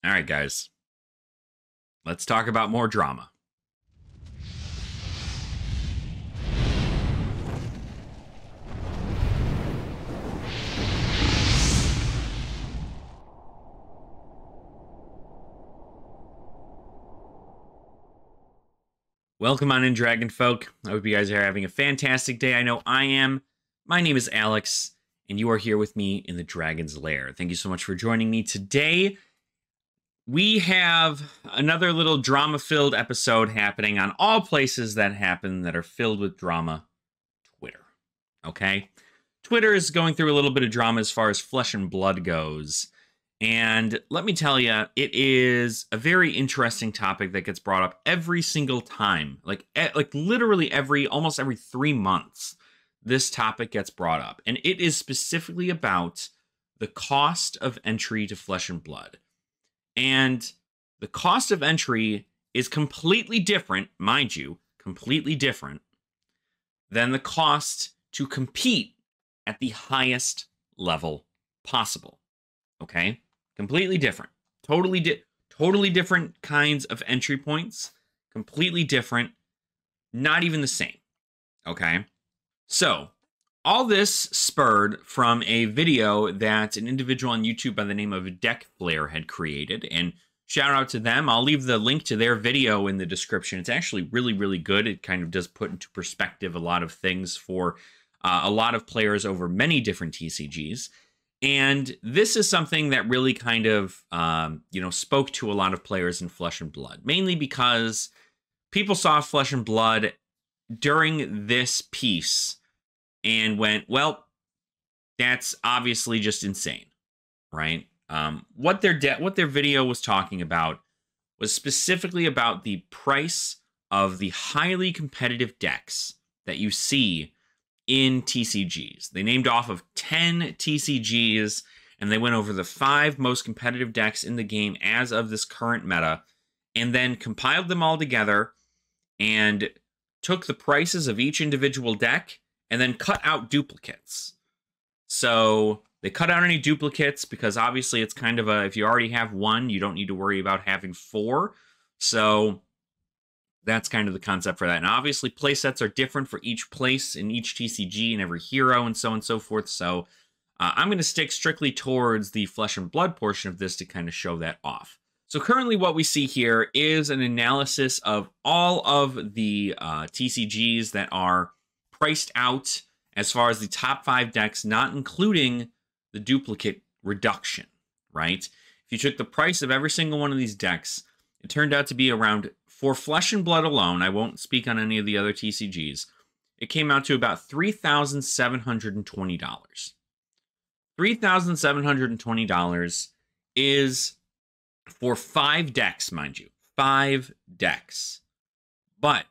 All right, guys. Let's talk about more drama. Welcome on in, Dragon Folk. I hope you guys are having a fantastic day. I know I am. My name is Alex, and you are here with me in the Dragon's Lair. Thank you so much for joining me today. We have another little drama-filled episode happening on all places that happen that are filled with drama. Twitter. Okay? Twitter is going through a little bit of drama as far as Flesh and Blood goes. And let me tell you, it is a very interesting topic that gets brought up every single time. Like literally almost every 3 months, this topic gets brought up. And it is specifically about the cost of entry to Flesh and Blood. And the cost of entry is completely different, mind you, completely different than the cost to compete at the highest level possible. Okay? Completely different. Totally different kinds of entry points. Completely different. Not even the same. Okay? So, all this spurred from a video that an individual on YouTube by the name of Deckflare had created. And shout out to them. I'll leave the link to their video in the description. It's actually really, really good. It kind of does put into perspective a lot of things for a lot of players over many different TCGs. And this is something that really kind of, spoke to a lot of players in Flesh and Blood, mainly because people saw Flesh and Blood during this piece and went, well, that's obviously just insane, right? What their video was talking about was specifically about the price of the highly competitive decks that you see in TCGs. They named off of 10 TCGs, and they went over the 5 most competitive decks in the game as of this current meta, and then compiled them all together and took the prices of each individual deck and then cut out duplicates. So they cut out any duplicates because obviously it's kind of if you already have 1, you don't need to worry about having 4. So that's kind of the concept for that. And obviously, playsets are different for each place in each TCG and every hero and so on and so forth. So I'm going to stick strictly towards the Flesh and Blood portion of this to kind of show that off. So currently what we see here is an analysis of all of the TCGs that are priced out as far as the top 5 decks, not including the duplicate reduction, right? If you took the price of every single one of these decks, it turned out to be around, for Flesh and Blood alone, I won't speak on any of the other TCGs, it came out to about $3,720. $3,720 is for 5 decks, mind you. 5 decks. But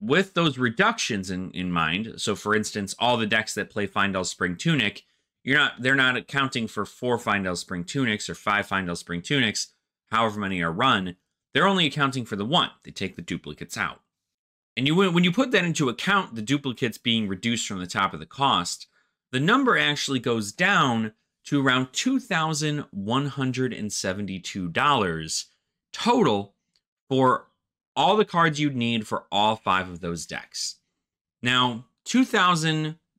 with those reductions in mind, so for instance, all the decks that play Fyendal Spring Tunic, they're not accounting for 4 Fyendal Spring Tunics or 5 Fyendal Spring Tunics, however many are run. They're only accounting for the 1. They take the duplicates out. And when you put that into account, the duplicates being reduced from the top of the cost, the number actually goes down to around $2,172 total for all the cards you'd need for all 5 of those decks. Now,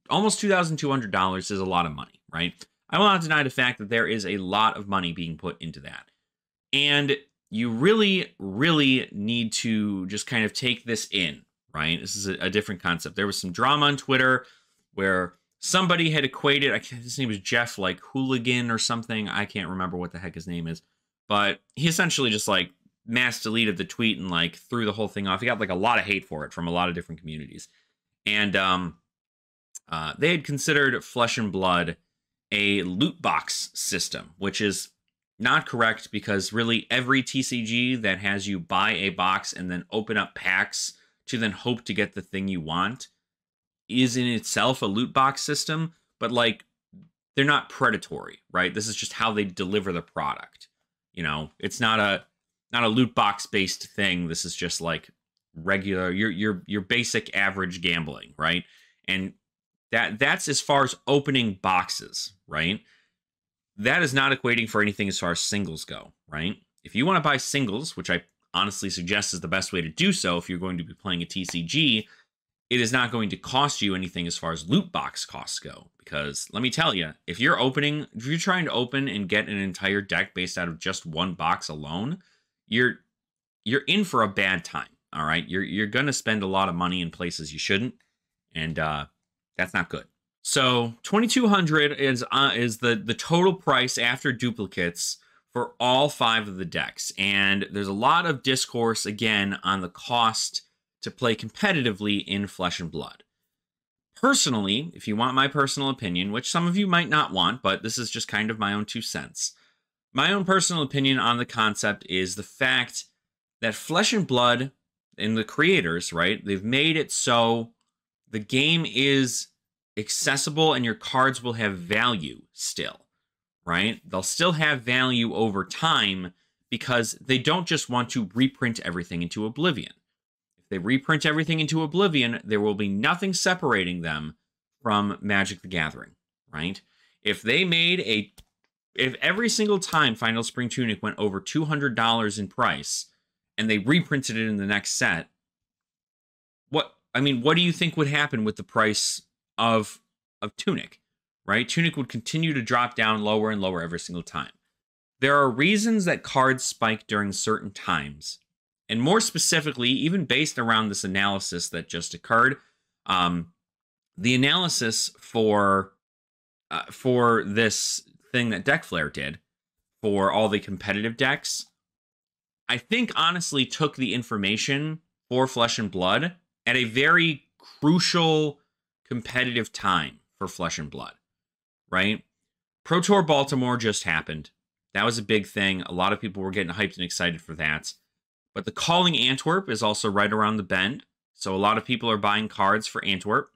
almost $2,200 is a lot of money, right? I will not deny the fact that there is a lot of money being put into that. And you really, really need to just kind of take this in, right? This is a different concept. There was some drama on Twitter where somebody had equated, his name was Jeff, like Hooligan or something. I can't remember what the heck his name is. But he essentially just like mass deleted the tweet and like threw the whole thing off. He got like a lot of hate for it from a lot of different communities. And they had considered Flesh and Blood a loot box system, which is not correct, because really every TCG that has you buy a box and then open up packs to then hope to get the thing you want is in itself a loot box system, but like they're not predatory, right? This is just how they deliver the product. You know, it's not a loot box based thing. This is just like regular your basic average gambling, right? And that's as far as opening boxes, right? that is not equating for anything as far as singles go, right? If you want to buy singles, which I honestly suggest is the best way to do so if you're going to be playing a TCG, it is not going to cost you anything as far as loot box costs go. Because let me tell you, if you're trying to open and get an entire deck based out of just one box alone, you're in for a bad time. All right, you're gonna spend a lot of money in places you shouldn't, and that's not good. So 2,200 is the total price after duplicates for all 5 of the decks, and there's a lot of discourse again on the cost to play competitively in Flesh and Blood. Personally, if you want my personal opinion, which some of you might not want, but this is just kind of my own 2 cents. My own personal opinion on the concept is the fact that Flesh and Blood and the creators, right, they've made it so the game is accessible and your cards will have value still, right? They'll still have value over time because they don't just want to reprint everything into oblivion. If they reprint everything into oblivion, there will be nothing separating them from Magic the Gathering, right? If every single time Final Spring Tunic went over $200 in price and they reprinted it in the next set, what do you think would happen with the price of Tunic, right? Tunic would continue to drop down lower and lower every single time. There are reasons that cards spike during certain times, and more specifically, even based around this analysis that just occurred, the analysis for this thing that Deckflare did for all the competitive decks, I think honestly took the information for Flesh and Blood at a very crucial competitive time for Flesh and Blood, right? Pro Tour Baltimore just happened. That was a big thing. A lot of people were getting hyped and excited for that. But the Calling Antwerp is also right around the bend. So a lot of people are buying cards for Antwerp.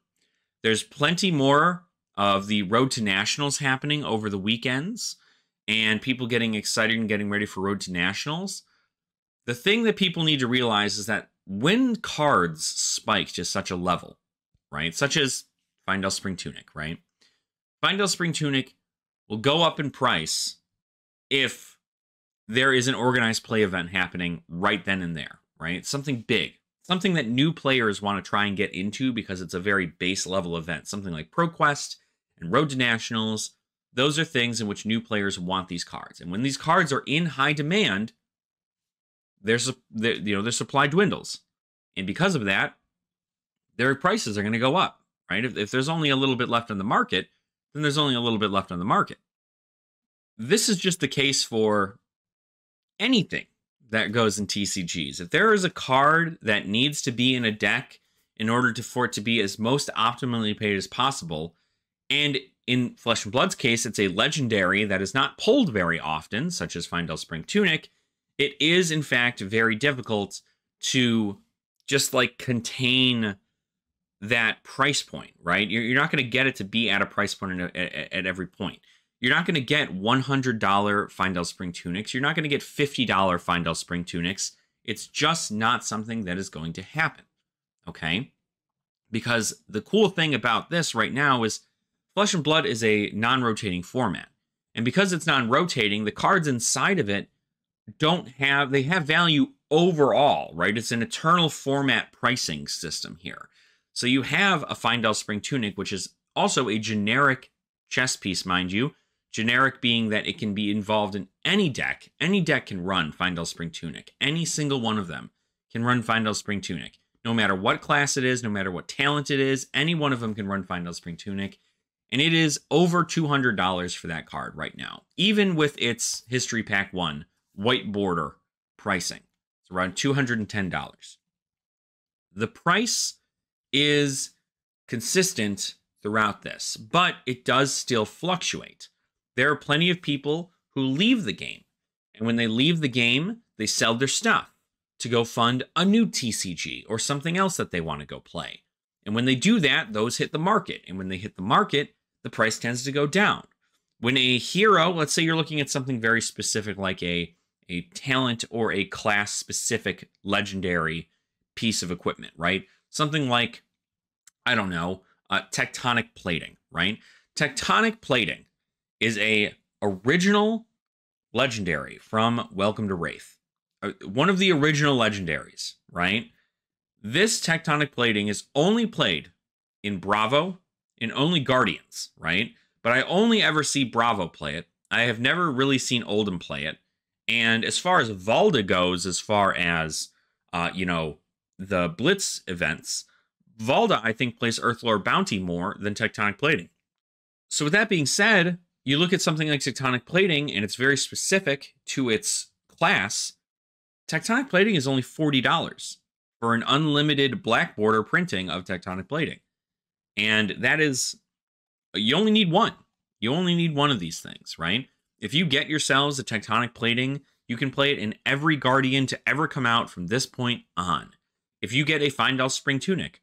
There's plenty more of the Road to Nationals happening over the weekends and people getting excited and getting ready for Road to Nationals. The thing that people need to realize is that when cards spike to such a level, right, such as Fyendal Spring Tunic, right? Fyendal Spring Tunic will go up in price if there is an organized play event happening right then and there, right? Something big, something that new players want to try and get into because it's a very base level event. Something like ProQuest and Road to Nationals, those are things in which new players want these cards. And when these cards are in high demand, their supply dwindles. And because of that, their prices are going to go up, right? If there's only a little bit left on the market, then there's only a little bit left on the market. This is just the case for anything that goes in TCGs. If there is a card that needs to be in a deck in order for it to be as most optimally paid as possible, and in Flesh and Blood's case, it's a legendary that is not pulled very often, such as Fyendal Spring Tunic, it is, in fact, very difficult to just, like, contain that price point, right? You're not going to get it to be at a price point at every point. You're not going to get $100 Fyendal Spring Tunics. You're not going to get $50 Fyendal Spring Tunics. It's just not something that is going to happen, okay? Because the cool thing about this right now is Flesh and Blood is a non-rotating format. And because it's non-rotating, the cards inside of it they have value overall, right? It's an eternal format pricing system here. So you have a Fyendal Spring Tunic, which is also a generic chess piece, mind you. Generic being that it can be involved in any deck. Any deck can run Fyendal Spring Tunic. Any single one of them can run Fyendal Spring Tunic. No matter what class it is, no matter what talent it is, any one of them can run Fyendal Spring Tunic. And it is over $200 for that card right now. Even with its History Pack 1 white border pricing. It's around $210. The price is consistent throughout this, but it does still fluctuate. There are plenty of people who leave the game, and when they leave the game, they sell their stuff to go fund a new TCG or something else that they want to go play. And when they do that, those hit the market, and when they hit the market, the price tends to go down. When a hero, let's say you're looking at something very specific like a talent or a class-specific legendary piece of equipment, right? Something like, I don't know, tectonic plating, right? Tectonic plating is a original legendary from Welcome to Wraith. One of the original legendaries, right? This tectonic plating is only played in Bravo, in only Guardians, right? But I only ever see Bravo play it. I have never really seen Oldhim play it. And as far as Valda goes, as far as, the Blitz events, Valda, I think, plays Earthlore Bounty more than tectonic plating. So with that being said, you look at something like tectonic plating, and it's very specific to its class. Tectonic plating is only $40 for an unlimited black border printing of tectonic plating. And that is, you only need one. You only need one of these things, right? If you get yourselves a tectonic plating, you can play it in every Guardian to ever come out from this point on. If you get a Findel Spring Tunic,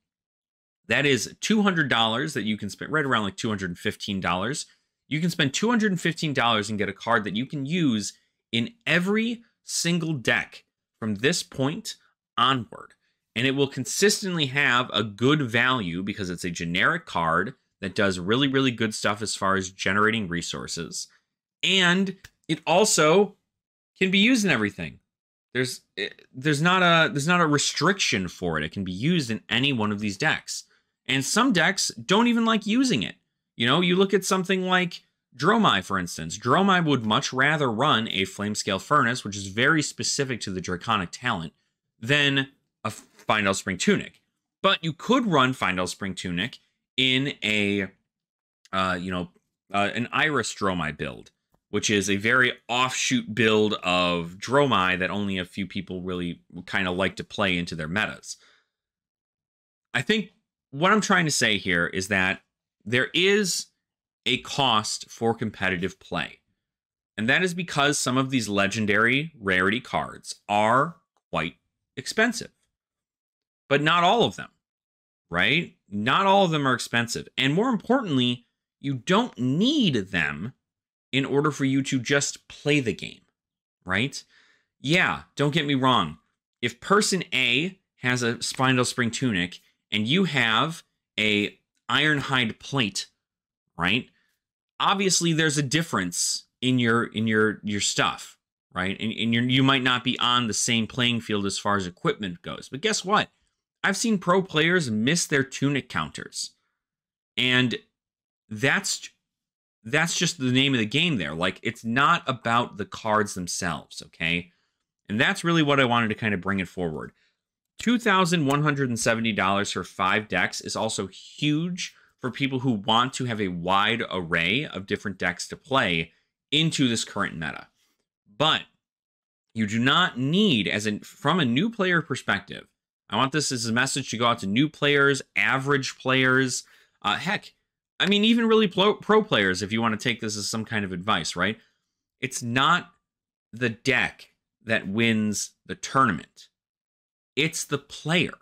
that is $200 that you can spend, right around like $215. You can spend $215 and get a card that you can use in every single deck from this point onward. And it will consistently have a good value because it's a generic card that does really, really good stuff as far as generating resources. And it also can be used in everything. There's not a restriction for it. It can be used in any one of these decks. And some decks don't even like using it. You know, you look at something like Dromai, for instance. Dromai would much rather run a Flamescale Furnace, which is very specific to the Draconic talent, than a Findel Spring Tunic. But you could run Findel Spring Tunic in a, an Iris Dromai build, which is a very offshoot build of Dromai that only a few people really kind of like to play into their metas. I think what I'm trying to say here is that there is a cost for competitive play. And that is because some of these legendary rarity cards are quite expensive. But not all of them, right? Not all of them are expensive. And more importantly, you don't need them in order for you to just play the game, right? Yeah, don't get me wrong. If person A has a Spindel Spring Tunic and you have a Ironhide Plate, right? Obviously, there's a difference in your stuff, right? And you might not be on the same playing field as far as equipment goes. But guess what? I've seen pro players miss their tunic counters. And that's just the name of the game there. Like, it's not about the cards themselves, okay? And that's really what I wanted to kind of bring it forward. $2,170 for 5 decks is also huge for people who want to have a wide array of different decks to play into this current meta. But you do not need, from a new player perspective, I want this as a message to go out to new players, average players, heck, I mean, even really pro players, if you want to take this as some kind of advice, right? It's not the deck that wins the tournament. It's the player.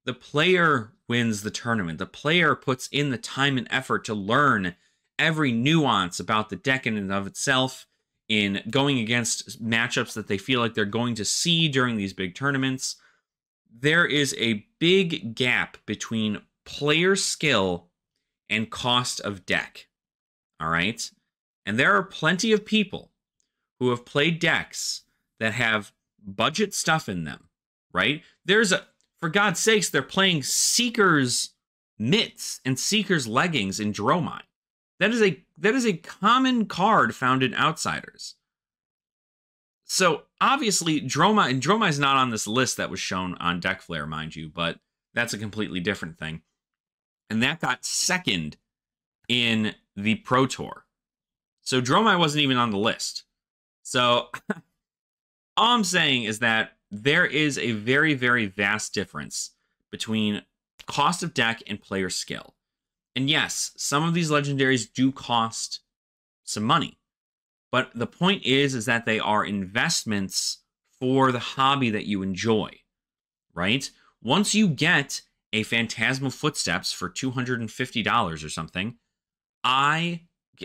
The player wins the tournament. The player puts in the time and effort to learn every nuance about the deck in and of itself, in going against matchups that they feel like they're going to see during these big tournaments. There is a big gap between player skill and cost of deck. All right? And there are plenty of people who have played decks that have budget stuff in them, right? For God's sakes, they're playing Seeker's mitts and Seeker's leggings in Dromai. That is a common card found in Outsiders. So obviously Dromai is not on this list that was shown on Deckflare, mind you, but that's a completely different thing. And that got second in the Pro Tour. So Dromai wasn't even on the list. So all I'm saying is that there is a very, very vast difference between cost of deck and player skill. And yes, some of these legendaries do cost some money. But the point is that they are investments for the hobby that you enjoy, right? Once you get a Phantasmal Footsteps for $250 or something,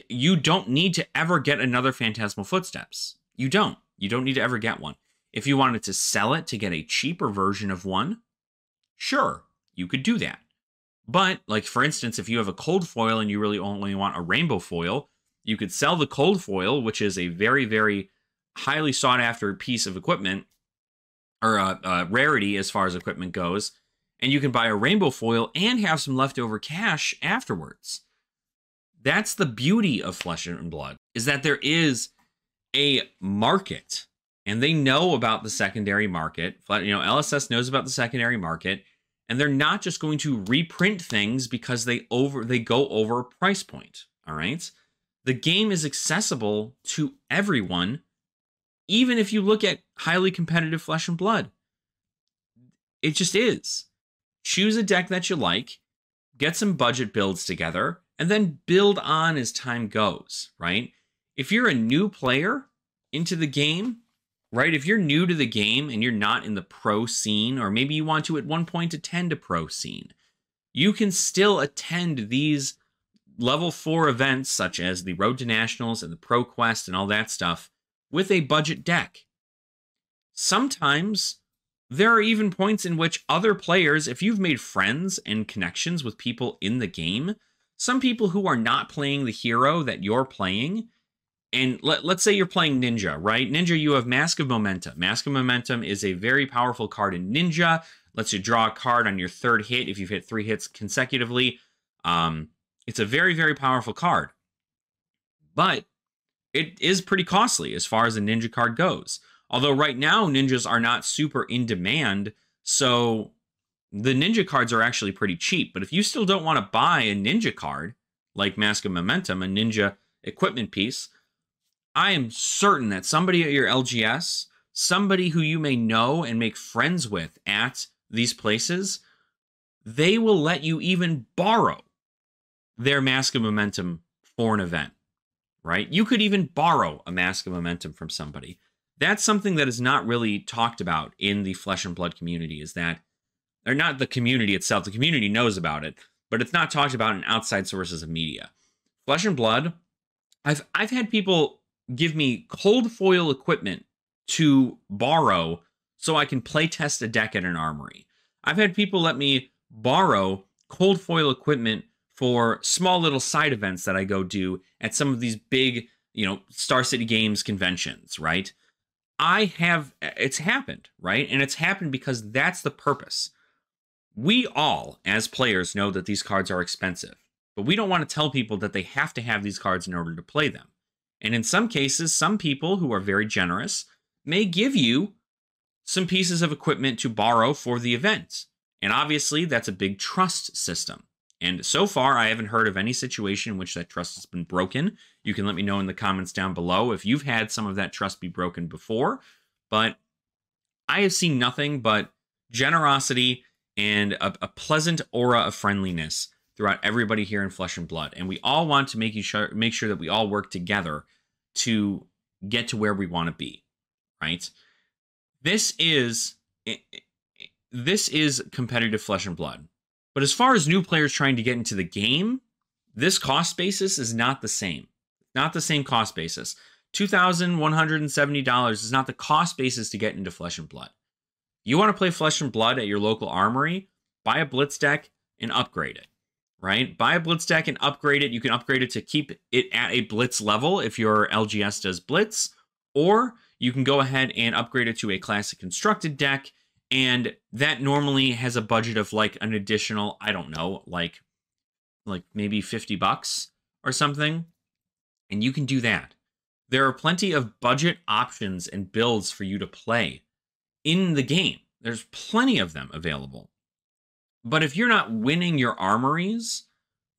you don't need to ever get another Phantasmal Footsteps. You don't need to ever get one. If you wanted to sell it to get a cheaper version of one, sure, you could do that. But, like, for instance, if you have a cold foil and you really only want a rainbow foil, You could sell the cold foil, which is a very, very highly sought after piece of equipment, or a rarity as far as equipment goes, and you can buy a rainbow foil and have some leftover cash afterwards. That's the beauty of Flesh and Blood, is that there is a market, and they know about the secondary market. LSS knows about the secondary market, and they're not just going to reprint things because they go over a price point. All right, the game is accessible to everyone, even if you look at highly competitive Flesh and Blood. It just is. Choose a deck that you like, get some budget builds together, and then build on as time goes, right? If you're a new player into the game, right? If you're new to the game and you're not in the pro scene, or maybe you want to at one point attend a pro scene, you can still attend these level 4 events such as the Road to Nationals and the Pro Quest and all that stuff with a budget deck. Sometimes there are even points in which other players, if you've made friends and connections with people in the game, some people who are not playing the hero that you're playing, and let's say you're playing Ninja, right? Ninja, you have Mask of Momentum. Mask of Momentum is a very powerful card in Ninja. Lets you draw a card on your 3rd hit if you've hit 3 hits consecutively. It's a very, very powerful card. But it is pretty costly as far as a Ninja card goes. Although right now, Ninjas are not super in demand, so the Ninja cards are actually pretty cheap. But if you still don't want to buy a Ninja card, like Mask of Momentum, a Ninja equipment piece, I am certain that somebody at your LGS, somebody who you may know and make friends with at these places, they will let you even borrow their Mask of Momentum for an event, right? You could even borrow a Mask of Momentum from somebody. That's something that is not really talked about in the Flesh and Blood community, is that, or not the community itself, the community knows about it, but it's not talked about in outside sources of media. Flesh and Blood, I've had people give me cold foil equipment to borrow so I can play test a deck at an armory. I've had people let me borrow cold foil equipment for small little side events that I go do at some of these big, Star City Games conventions, right? It's happened, right? And it's happened because that's the purpose. We all, as players, know that these cards are expensive, but we don't want to tell people that they have to have these cards in order to play them. And in some cases, some people who are very generous may give you some pieces of equipment to borrow for the event. And obviously, that's a big trust system. And so far, I haven't heard of any situation in which that trust has been broken. You can let me know in the comments down below if you've had some of that trust be broken before. But I have seen nothing but generosity and a pleasant aura of friendliness throughout everybody here in Flesh and Blood. And we all want to make sure that we all work together to get to where we want to be, right? This is competitive Flesh and Blood. But as far as new players trying to get into the game, this cost basis is not the same. Not the same cost basis. $2,170 is not the cost basis to get into Flesh and Blood. You want to play Flesh and Blood at your local armory, buy a Blitz deck and upgrade it, right? Buy a Blitz deck and upgrade it. You can upgrade it to keep it at a Blitz level if your LGS does Blitz, or you can go ahead and upgrade it to a Classic Constructed deck, and that normally has a budget of like an additional, I don't know, like maybe $50 or something, and you can do that. There are plenty of budget options and builds for you to play in the game. There's plenty of them available. But if you're not winning your armories,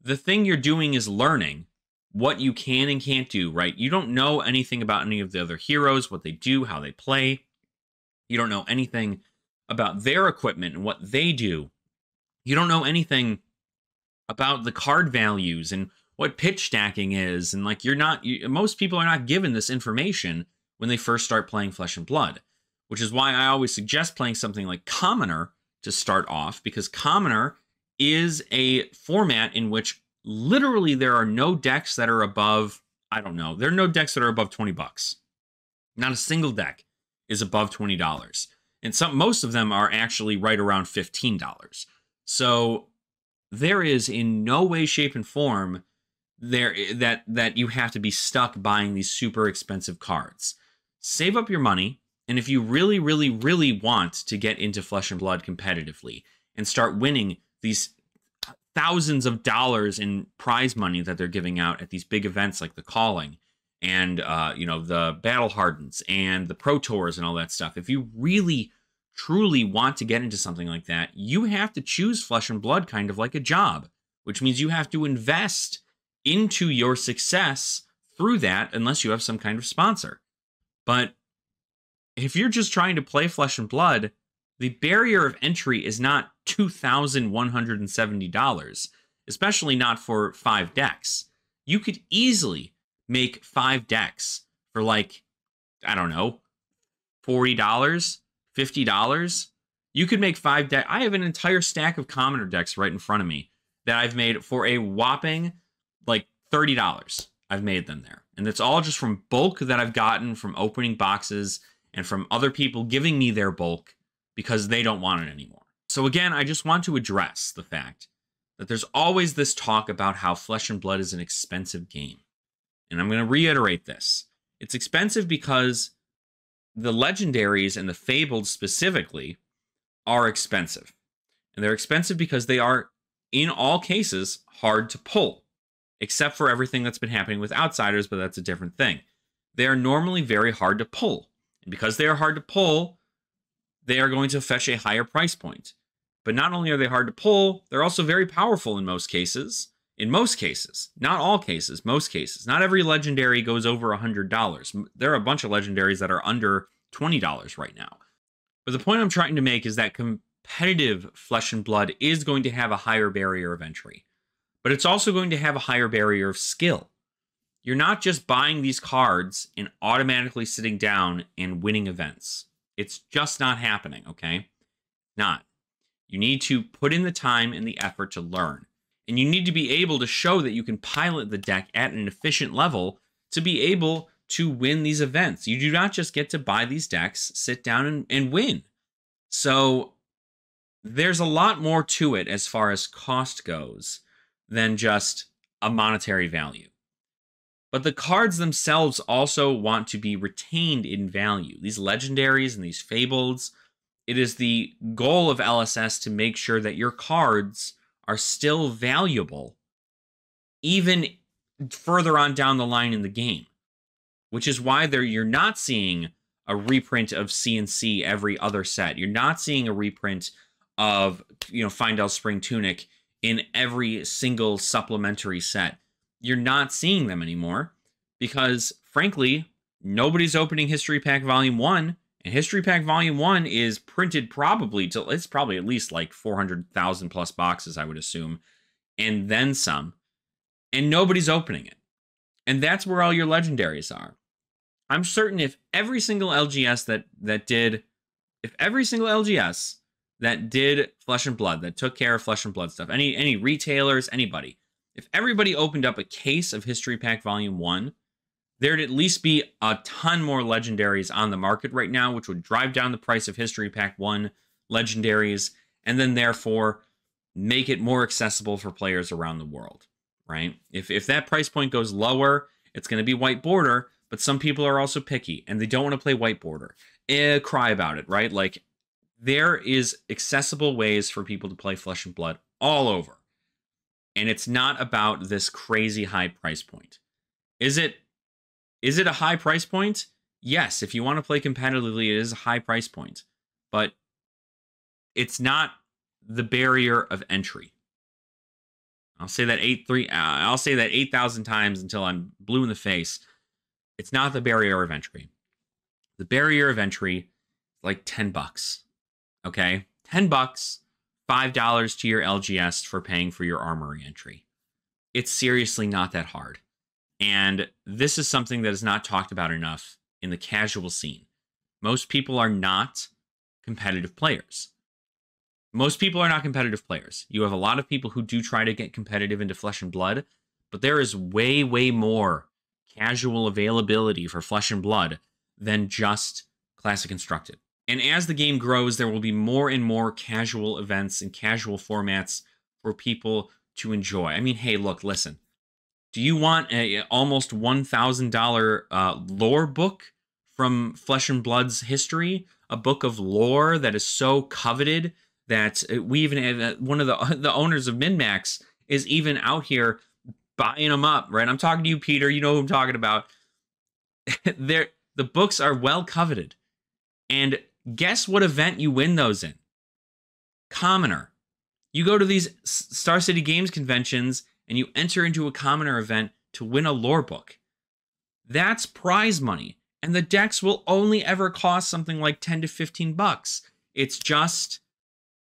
the thing you're doing is learning what you can and can't do, right? You don't know anything about any of the other heroes, what they do, how they play. You don't know anything about their equipment and what they do. You don't know anything about the card values and what pitch stacking is. And like most people are not given this information when they first start playing Flesh and Blood, which is why I always suggest playing something like Commoner to start off, because Commoner is a format in which literally there are no decks that are above, I don't know, there are no decks that are above $20. Not a single deck is above $20. And most of them are actually right around $15. So there is in no way, shape, and form that you have to be stuck buying these super expensive cards. Save up your money, and if you really, really, really want to get into Flesh and Blood competitively and start winning these thousands of dollars in prize money that they're giving out at these big events like the Calling and the Battle Hardens and the Pro Tours and all that stuff, if you really truly want to get into something like that, you have to choose Flesh and Blood kind of like a job, which means you have to invest into your success through that unless you have some kind of sponsor. But if you're just trying to play Flesh and Blood, the barrier of entry is not $2,170, especially not for 5 decks. You could easily make 5 decks for like, I don't know, $40, $50. You could make 5 decks. I have an entire stack of commoner decks right in front of me that I've made for a whopping like $30. I've made them there. And it's all just from bulk that I've gotten from opening boxes and from other people giving me their bulk because they don't want it anymore. So again, I just want to address the fact that there's always this talk about how Flesh and Blood is an expensive game. And I'm going to reiterate this. It's expensive because the legendaries and the fabled specifically are expensive. And they're expensive because they are, in all cases, hard to pull. Except for everything that's been happening with Outsiders, but that's a different thing. They are normally very hard to pull. And because they are hard to pull, they are going to fetch a higher price point. But not only are they hard to pull, they're also very powerful in most cases. In most cases. Not all cases, most cases. Not every legendary goes over $100. There are a bunch of legendaries that are under $20 right now. But the point I'm trying to make is that competitive Flesh and Blood is going to have a higher barrier of entry. But it's also going to have a higher barrier of skill. You're not just buying these cards and automatically sitting down and winning events. It's just not happening, okay? Not. You need to put in the time and the effort to learn. And you need to be able to show that you can pilot the deck at an efficient level to be able to win these events. You do not just get to buy these decks, sit down and win. So there's a lot more to it as far as cost goes than just a monetary value. But the cards themselves also want to be retained in value. These legendaries and these fableds, it is the goal of LSS to make sure that your cards are still valuable even further on down the line in the game. Which is why you're not seeing a reprint of CNC every other set. You're not seeing a reprint of, Findel Spring Tunic in every single supplementary set. You're not seeing them anymore because, frankly, nobody's opening History Pack Volume 1, and History Pack Volume 1 is printed it's probably at least like 400,000 plus boxes, I would assume, and then some, and nobody's opening it. And that's where all your legendaries are. I'm certain if every single LGS that did Flesh and Blood, that took care of Flesh and Blood stuff, any retailers, anybody, if everybody opened up a case of History Pack Volume 1, there'd at least be a ton more legendaries on the market right now, which would drive down the price of History Pack 1 legendaries, and then therefore make it more accessible for players around the world, right? If that price point goes lower, it's going to be White Border, but some people are also picky, and they don't want to play White Border. Cry about it, right? Like, there is accessible ways for people to play Flesh and Blood all over. And it's not about this crazy high price point. Is it a high price point? Yes, if you want to play competitively, it is a high price point. But it's not the barrier of entry. I'll say that 8,000 times until I'm blue in the face. It's not the barrier of entry. The barrier of entry is like $10. Okay? $10, $5 to your LGS for paying for your armory entry. It's seriously not that hard. And this is something that is not talked about enough in the casual scene. Most people are not competitive players. Most people are not competitive players. You have a lot of people who do try to get competitive into Flesh and Blood, but there is way, way more casual availability for Flesh and Blood than just Classic Constructed. And as the game grows, there will be more and more casual events and casual formats for people to enjoy. I mean, hey, look, listen. Do you want a almost $1,000 lore book from Flesh and Blood's history? A book of lore that is so coveted that we even have one of the owners of MinMax is even out here buying them up, right? I'm talking to you, Peter. You know who I'm talking about. The books are well coveted. And guess what event you win those in? Commoner. You go to these Star City Games conventions and you enter into a Commoner event to win a lore book. That's prize money. And the decks will only ever cost something like 10 to 15 bucks. It's just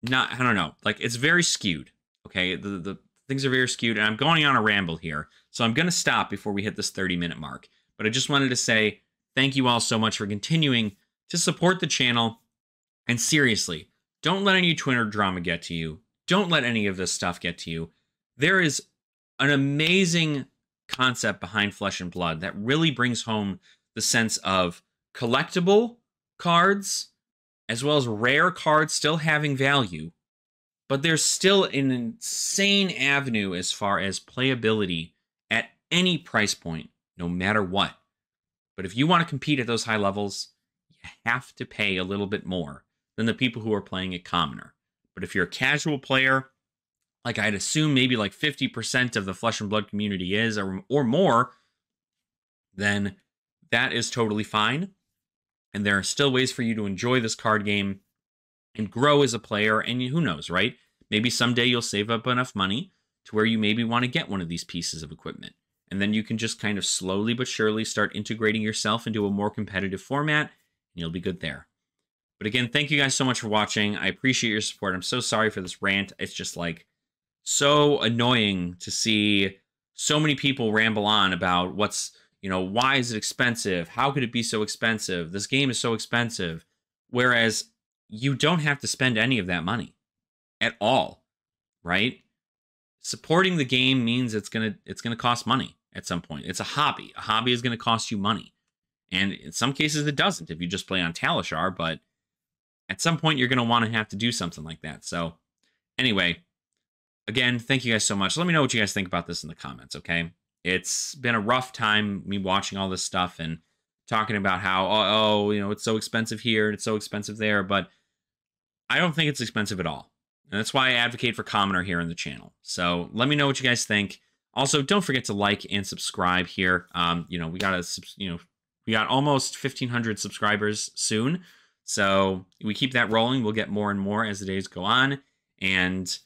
not, I don't know, like it's very skewed. Okay, the things are very skewed, and I'm going on a ramble here, so I'm going to stop before we hit this 30-minute mark. But I just wanted to say thank you all so much for continuing to support the channel. And seriously, don't let any Twitter drama get to you. Don't let any of this stuff get to you. There is an amazing concept behind Flesh and Blood that really brings home the sense of collectible cards as well as rare cards still having value, but there's still an insane avenue as far as playability at any price point, no matter what. But if you want to compete at those high levels, you have to pay a little bit more than the people who are playing at Commoner. But if you're a casual player, like I'd assume maybe like 50% of the Flesh and Blood community is, or more, then that is totally fine. And there are still ways for you to enjoy this card game and grow as a player. And who knows, right? Maybe someday you'll save up enough money to where you maybe want to get one of these pieces of equipment. And then you can just kind of slowly but surely start integrating yourself into a more competitive format, and you'll be good there. But again, thank you guys so much for watching. I appreciate your support. I'm so sorry for this rant. It's just like so annoying to see so many people ramble on about what's, you know, why is it expensive? How could it be so expensive? This game is so expensive. Whereas you don't have to spend any of that money at all, right? Supporting the game means it's gonna cost money at some point. It's a hobby. A hobby is gonna cost you money. And in some cases it doesn't if you just play on Talishar, but at some point you're gonna want to have to do something like that. So anyway, again, thank you guys so much. Let me know what you guys think about this in the comments, okay? It's been a rough time, me watching all this stuff and talking about how, oh, you know, it's so expensive here and it's so expensive there, but I don't think it's expensive at all. And that's why I advocate for Commoner here on the channel. So let me know what you guys think. Also, don't forget to like and subscribe here. You know, we got almost 1,500 subscribers soon. So we keep that rolling. We'll get more and more as the days go on. And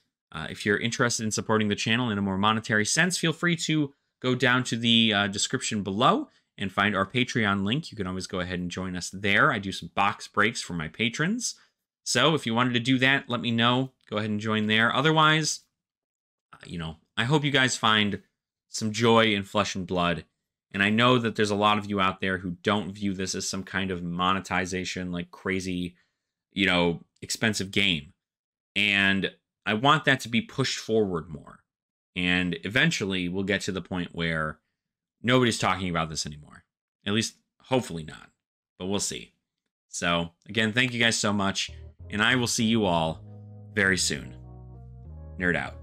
if you're interested in supporting the channel in a more monetary sense, feel free to go down to the description below and find our Patreon link. You can always go ahead and join us there. I do some box breaks for my patrons. So if you wanted to do that, let me know. Go ahead and join there. Otherwise, you know, I hope you guys find some joy in Flesh and Blood. And I know that there's a lot of you out there who don't view this as some kind of monetization, like crazy, you know, expensive game. And I want that to be pushed forward more. And eventually we'll get to the point where nobody's talking about this anymore. At least, hopefully not. But we'll see. So, again, thank you guys so much. And I will see you all very soon. Nerd out.